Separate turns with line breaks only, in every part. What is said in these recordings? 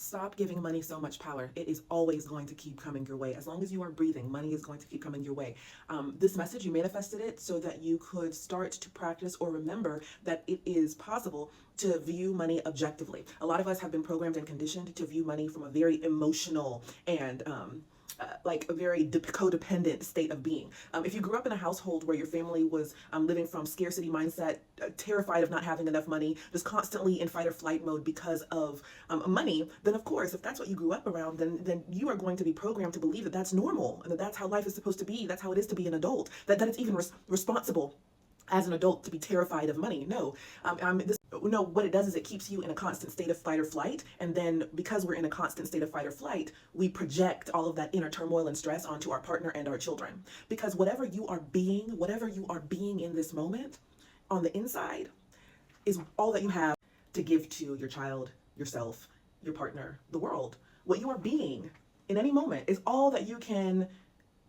Stop giving money so much power. It is always going to keep coming your way. As long as you are breathing, money is going to keep coming your way. This message, you manifested it so that you could start to practice or remember that it is possible to view money objectively. A lot of us have been programmed and conditioned to view money from a very emotional and like a very codependent state of being. If you grew up in a household where your family was living from scarcity mindset, terrified of not having enough money, just constantly in fight or flight mode because of money, then of course, if that's what you grew up around, then you are going to be programmed to believe that that's normal and that that's how life is supposed to be. That's how it is to be an adult. That it's even responsible as an adult to be terrified of money. No, what it does is it keeps you in a constant state of fight or flight. And then because we're in a constant state of fight or flight, we project all of that inner turmoil and stress onto our partner and our children. Because whatever you are being in this moment on the inside is all that you have to give to your child, yourself, your partner, the world. What you are being in any moment is all that you can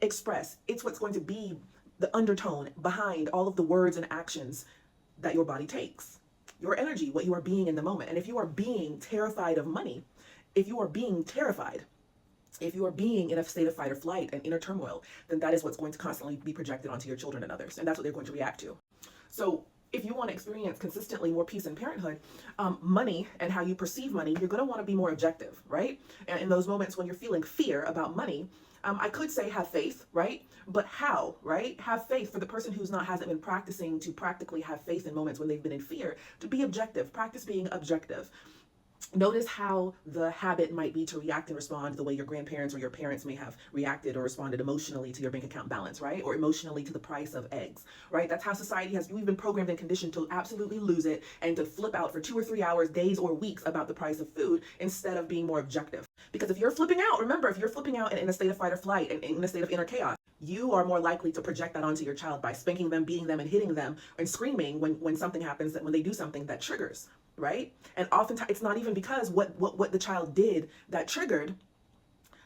express. It's what's going to be the undertone behind all of the words and actions that your body takes. Your energy, what you are being in the moment. And if you are being terrified of money, if you are being terrified, if you are being in a state of fight or flight and inner turmoil, then that is what's going to constantly be projected onto your children and others. And that's what they're going to react to. So if you want to experience consistently more peace in parenthood, money and how you perceive money, you're going to want to be more objective, right? And in those moments when you're feeling fear about money, I could say have faith, right? But how, right? Have faith for the person hasn't been practicing to practically have faith in moments when they've been in fear, to be objective, practice being objective. Notice how the habit might be to react and respond the way your grandparents or your parents may have reacted or responded emotionally to your bank account balance, right? Or emotionally to the price of eggs, right? That's how society we've been programmed and conditioned to absolutely lose it and to flip out for 2 or 3 hours, days or weeks about the price of food instead of being more objective. Because if you're flipping out, remember, if you're flipping out in a state of fight or flight and in a state of inner chaos, you are more likely to project that onto your child by spanking them, beating them, and hitting them and screaming when something happens, when they do something that triggers, right? And oftentimes it's not even because what the child did that triggered.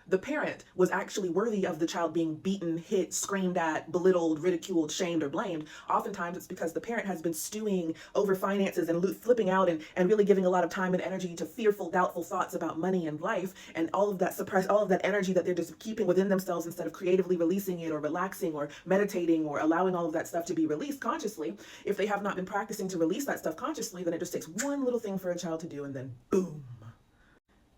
The parent was actually worthy of the child being beaten, hit, screamed at, belittled, ridiculed, shamed, or blamed. Oftentimes it's because the parent has been stewing over finances and flipping out and really giving a lot of time and energy to fearful, doubtful thoughts about money and life, and all of that energy that they're just keeping within themselves instead of creatively releasing it or relaxing or meditating or allowing all of that stuff to be released consciously. If they have not been practicing to release that stuff consciously, then it just takes one little thing for a child to do, and then boom,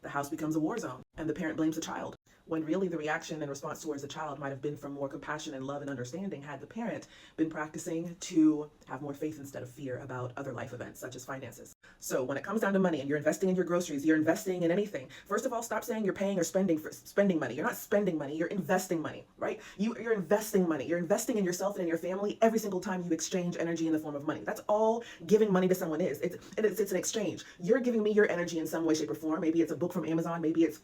the house becomes a war zone and the parent blames the child, when really the reaction and response towards the child might have been from more compassion and love and understanding had the parent been practicing to have more faith instead of fear about other life events such as finances. So when it comes down to money and you're investing in your groceries, you're investing in anything, first of all, stop saying you're paying or spending money. You're not spending money, you're investing money, right? You're investing money. You're investing in yourself and in your family every single time you exchange energy in the form of money. That's all giving money to someone is. It's an exchange. You're giving me your energy in some way, shape, or form. Maybe it's a book from Amazon, maybe it's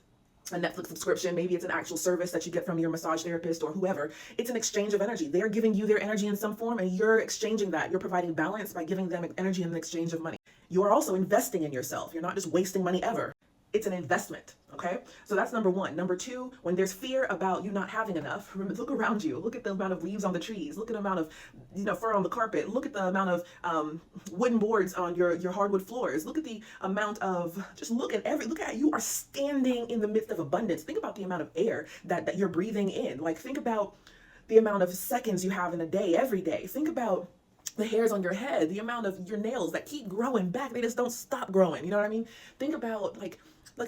a Netflix subscription, maybe it's an actual service that you get from your massage therapist or whoever. It's an exchange of energy. They're giving you their energy in some form and you're exchanging that. You're providing balance by giving them energy in the exchange of money. You are also investing in yourself. You're not just wasting money ever. It's an investment, okay? So that's number one. Number two, when there's fear about you not having enough, look around you. Look at the amount of leaves on the trees. Look at the amount of fur on the carpet. Look at the amount of wooden boards on your hardwood floors. Look at the amount of, look at you are standing in the midst of abundance. Think about the amount of air that you're breathing in. Like, think about the amount of seconds you have in a day, every day. Think about the hairs on your head, the amount of your nails that keep growing back. They just don't stop growing. You know what I mean? Think about like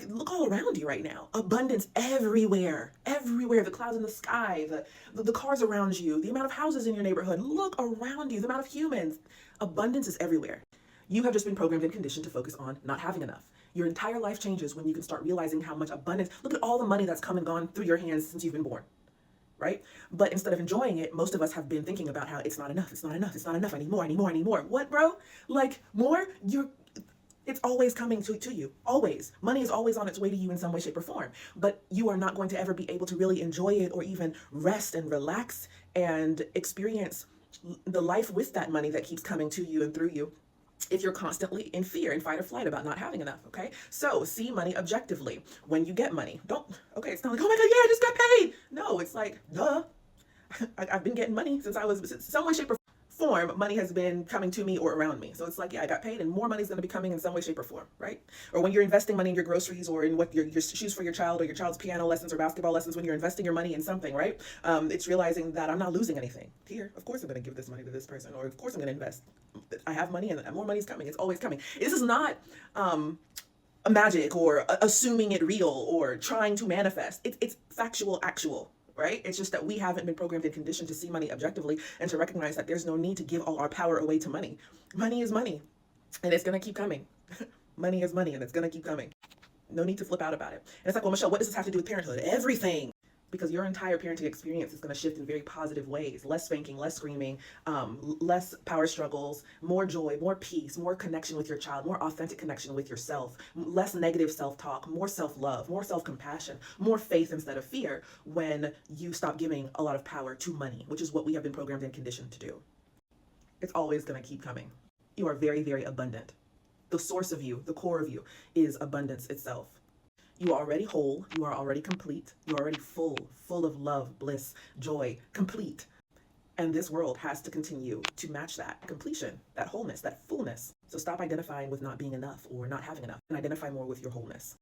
look all around you right now. Abundance everywhere, the clouds in the sky, the cars around you, the amount of houses in your neighborhood. Look around you, the amount of humans. Abundance is everywhere. You have just been programmed and conditioned to focus on not having enough. Your entire life changes when you can start realizing how much abundance. Look at all the money that's come and gone through your hands since you've been born. Right? But instead of enjoying it, most of us have been thinking about how it's not enough, I need more. What, bro? Like, more? It's always coming to you, always. Money is always on its way to you in some way, shape, or form. But you are not going to ever be able to really enjoy it or even rest and relax and experience the life with that money that keeps coming to you and through you if you're constantly in fear and fight or flight about not having enough, okay? So see money objectively. When you get money, it's not like, oh my God, yeah, I just got paid. No, it's like, duh. I've been getting money since I was some way, shape, or form, money has been coming to me or around me. So it's like, yeah, I got paid and more money is going to be coming in some way, shape, or form, right? Or when you're investing money in your groceries or in what your shoes for your child or your child's piano lessons or basketball lessons, when you're investing your money in something, right? It's realizing that I'm not losing anything. Here, of course I'm going to give this money to this person, or of course I'm going to invest. I have money and more money is coming. It's always coming. This is not a magic or assuming it real or trying to manifest. It's factual, actual. Right? It's just that we haven't been programmed and conditioned to see money objectively and to recognize that there's no need to give all our power away to money. Money is money and it's going to keep coming. Money is money and it's going to keep coming. No need to flip out about it. And it's like, well, Michelle, what does this have to do with parenthood? Everything. Because your entire parenting experience is going to shift in very positive ways. Less spanking, less screaming, less power struggles, more joy, more peace, more connection with your child, more authentic connection with yourself, less negative self-talk, more self-love, more self-compassion, more faith instead of fear when you stop giving a lot of power to money, which is what we have been programmed and conditioned to do. It's always going to keep coming. You are very, very abundant. The source of you, the core of you, is abundance itself. You are already whole. You are already complete. You're already full of love, bliss, joy, complete. And this world has to continue to match that completion, that wholeness, that fullness. So stop identifying with not being enough or not having enough and identify more with your wholeness.